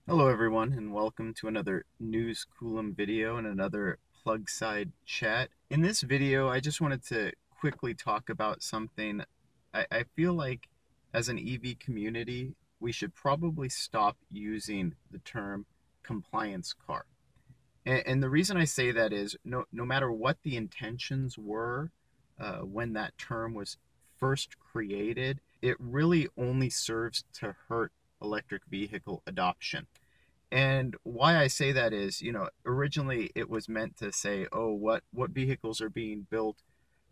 Hello everyone and welcome to another News Coolum video and another plug side chat. In this video I just wanted to quickly talk about something. I feel like as an EV community we should probably stop using the term compliance car. And the reason I say that is no matter what the intentions were when that term was first created, it really only serves to hurt electric vehicle adoption. And why I say that is, originally it was meant to say, oh, what vehicles are being built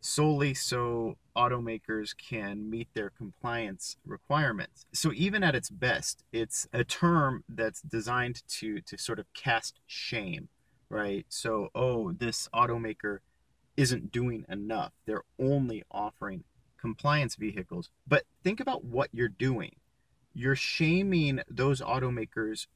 solely so automakers can meet their compliance requirements. So even at its best, it's a term that's designed to sort of cast shame, right? So, oh, this automaker isn't doing enough. They're only offering compliance vehicles. But think about what you're doing. You're shaming those automakers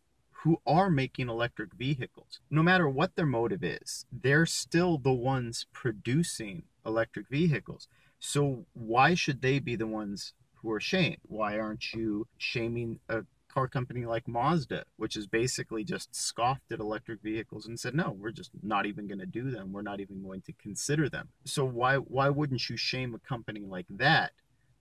who are making electric vehicles. No matter what their motive is, they're still the ones producing electric vehicles. So why should they be the ones who are shamed? Why aren't you shaming a car company like Mazda, which is basically just scoffed at electric vehicles and said, no, we're just not even going to do them. We're not even going to consider them. So why wouldn't you shame a company like that,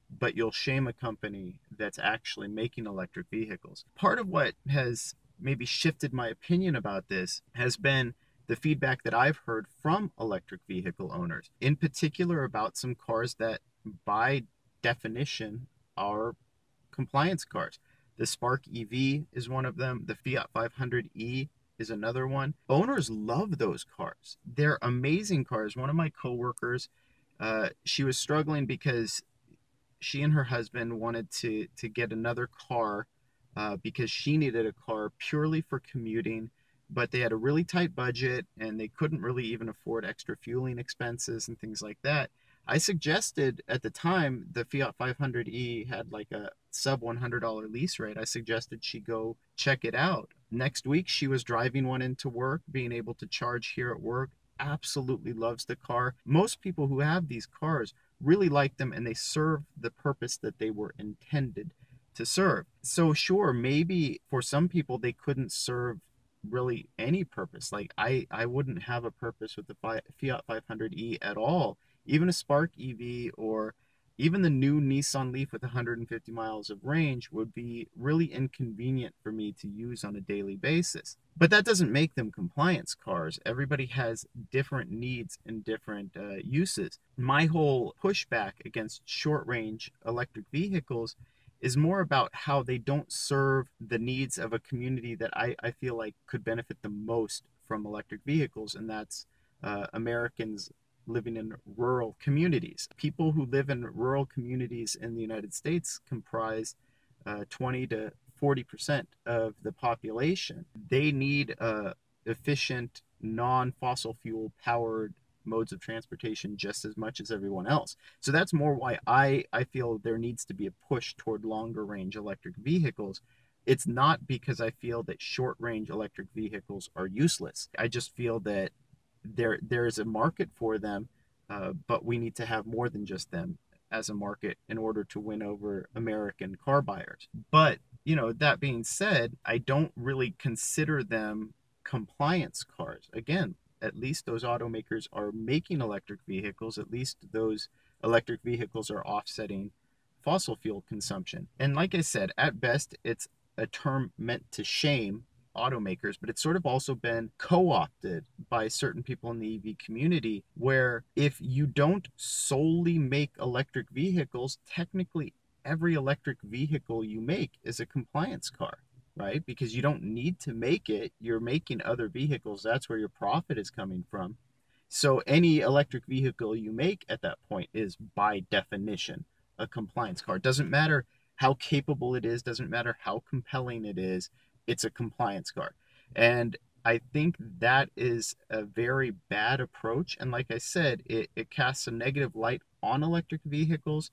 but you'll shame a company that's actually making electric vehicles? Part of what has maybe shifted my opinion about this has been the feedback that I've heard from electric vehicle owners, in particular about some cars that, by definition, are compliance cars. The Spark EV is one of them, the Fiat 500e is another one. Owners love those cars. They're amazing cars. One of my coworkers, she was struggling because she and her husband wanted to get another car because she needed a car purely for commuting, but they had a really tight budget and they couldn't really even afford extra fueling expenses and things like that. I suggested at the time the Fiat 500e had like a sub $100 lease rate. I suggested she go check it out. Next week, she was driving one into work, being able to charge here at work. Absolutely loves the car. Most people who have these cars really like them and they serve the purpose that they were intended to serve. So sure, maybe for some people they couldn't serve really any purpose. Like I wouldn't have a purpose with the Fiat 500e at all. Even a Spark EV or even the new Nissan Leaf with 150 miles of range would be really inconvenient for me to use on a daily basis. But that doesn't make them compliance cars. Everybody has different needs and different uses. My whole pushback against short range electric vehicles is more about how they don't serve the needs of a community that I feel like could benefit the most from electric vehicles, and that's Americans living in rural communities. People who live in rural communities in the United States comprise 20 to 40% of the population. They need efficient, non-fossil fuel powered modes of transportation just as much as everyone else. So that's more why I feel there needs to be a push toward longer range electric vehicles. It's not because I feel that short range electric vehicles are useless. I just feel that there is a market for them, but we need to have more than just them as a market in order to win over American car buyers. But that being said, I don't really consider them compliance cars. Again, at least those automakers are making electric vehicles. At least those electric vehicles are offsetting fossil fuel consumption. And like I said, at best, it's a term meant to shame automakers, but it's sort of also been co-opted by certain people in the EV community, where if you don't solely make electric vehicles, technically every electric vehicle you make is a compliance car, right? Because you don't need to make it, you're making other vehicles. That's where your profit is coming from. So any electric vehicle you make at that point is by definition a compliance car. It doesn't matter how capable it is, doesn't matter how compelling it is, it's a compliance car. And I think that is a very bad approach. And like I said, it casts a negative light on electric vehicles.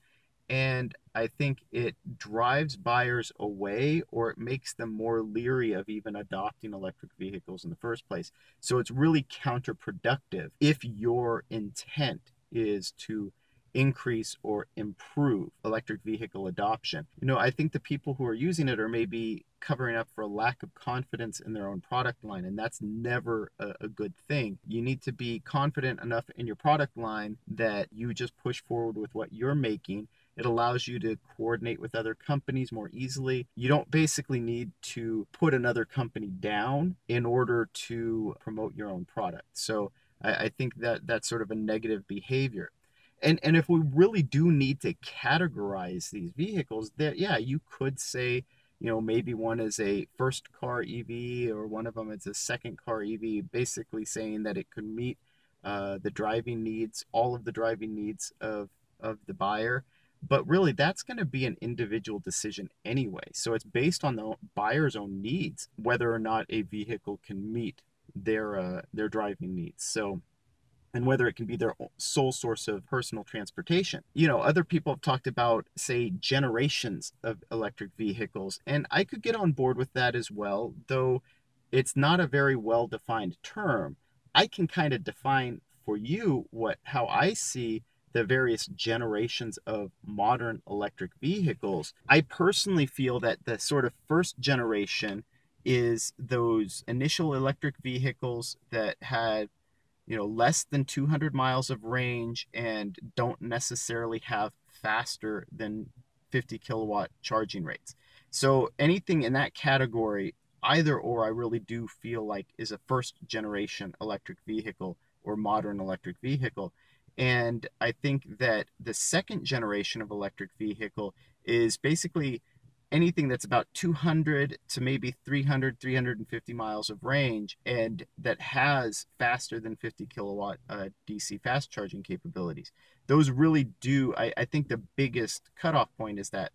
And I think it drives buyers away, or it makes them more leery of even adopting electric vehicles in the first place. So it's really counterproductive if your intent is to increase or improve electric vehicle adoption. I think the people who are using it are maybe covering up for a lack of confidence in their own product line, and that's never a good thing. You need to be confident enough in your product line that you just push forward with what you're making. It allows you to coordinate with other companies more easily. You don't basically need to put another company down in order to promote your own product. So I think that that's sort of a negative behavior. And if we really do need to categorize these vehicles, that yeah, you could say, maybe one is a first car EV or one of them is a second car EV, basically saying that it could meet the driving needs, all of the driving needs of the buyer. But really, that's going to be an individual decision anyway. So it's based on the buyer's own needs, whether or not a vehicle can meet their driving needs. So, and whether it can be their sole source of personal transportation. Other people have talked about, say, generations of electric vehicles, and I could get on board with that as well, though it's not a very well-defined term. I can kind of define for you how I see the various generations of modern electric vehicles. I personally feel that the sort of first generation is those initial electric vehicles that had less than 200 miles of range and don't necessarily have faster than 50 kilowatt charging rates. So anything in that category, either or, I really do feel like is a first generation electric vehicle or modern electric vehicle. And I think that the second generation of electric vehicle is basically anything that's about 200 to maybe 300, 350 miles of range and that has faster than 50 kilowatt DC fast charging capabilities. Those really do, I think the biggest cutoff point is that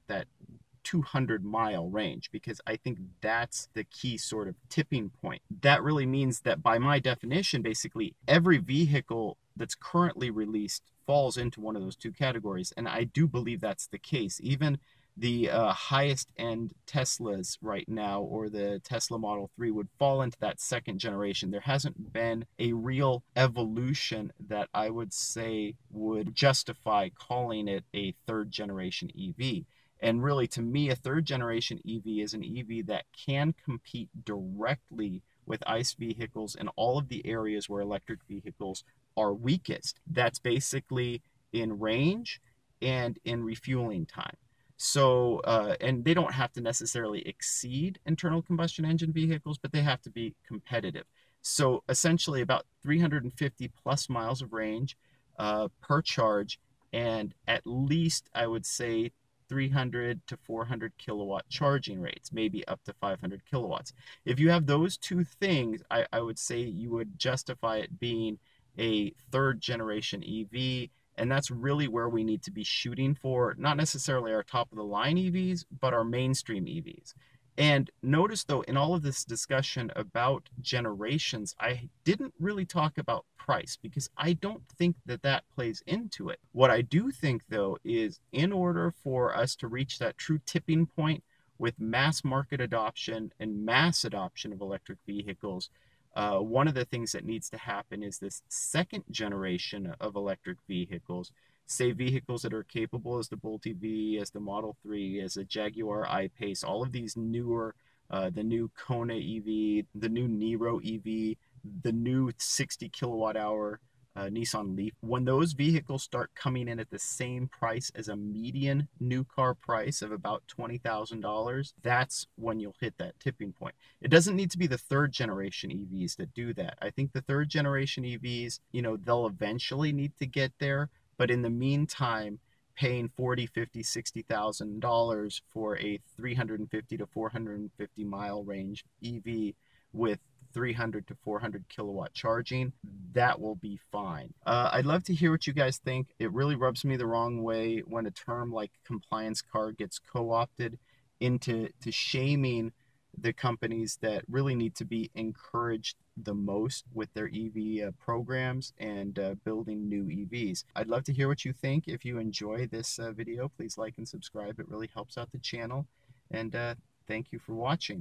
200-mile range, because I think that's the key sort of tipping point. That really means that by my definition, basically every vehicle that's currently released falls into one of those two categories. And I do believe that's the case. Even the highest end Teslas right now, or the Tesla Model 3, would fall into that second generation. There hasn't been a real evolution that I would say would justify calling it a third generation EV. And really, to me, a third generation EV is an EV that can compete directly with ICE vehicles in all of the areas where electric vehicles are weakest. That's basically in range and in refueling time. So, and they don't have to necessarily exceed internal combustion engine vehicles, but they have to be competitive. So essentially about 350 plus miles of range per charge, and at least, I would say, 300 to 400 kilowatt charging rates, maybe up to 500 kilowatts. If you have those two things, I would say you would justify it being a third generation EV. And that's really where we need to be shooting for, not necessarily our top of the line EVs, but our mainstream EVs. And notice, though, in all of this discussion about generations, I didn't really talk about price, because I don't think that that plays into it. What I do think, though, is in order for us to reach that true tipping point with mass market adoption and mass adoption of electric vehicles, one of the things that needs to happen is this second generation of electric vehicles, say vehicles that are capable as the Bolt EV, as the Model 3, as a Jaguar I-Pace, all of these newer, the new Kona EV, the new Niro EV, the new 60 kilowatt hour Nissan Leaf. When those vehicles start coming in at the same price as a median new car price of about $20,000, that's when you'll hit that tipping point. It doesn't need to be the third generation EVs that do that. I think the third generation EVs, they'll eventually need to get there, but in the meantime, paying $40,000, $50,000, $60,000 for a 350 to 450 mile range EV with 300 to 400 kilowatt charging, that will be fine. I'd love to hear what you guys think. It really rubs me the wrong way when a term like compliance car gets co-opted into shaming the companies that really need to be encouraged the most with their EV programs and building new EVs. I'd love to hear what you think. If you enjoy this video, please like and subscribe. It really helps out the channel. And thank you for watching.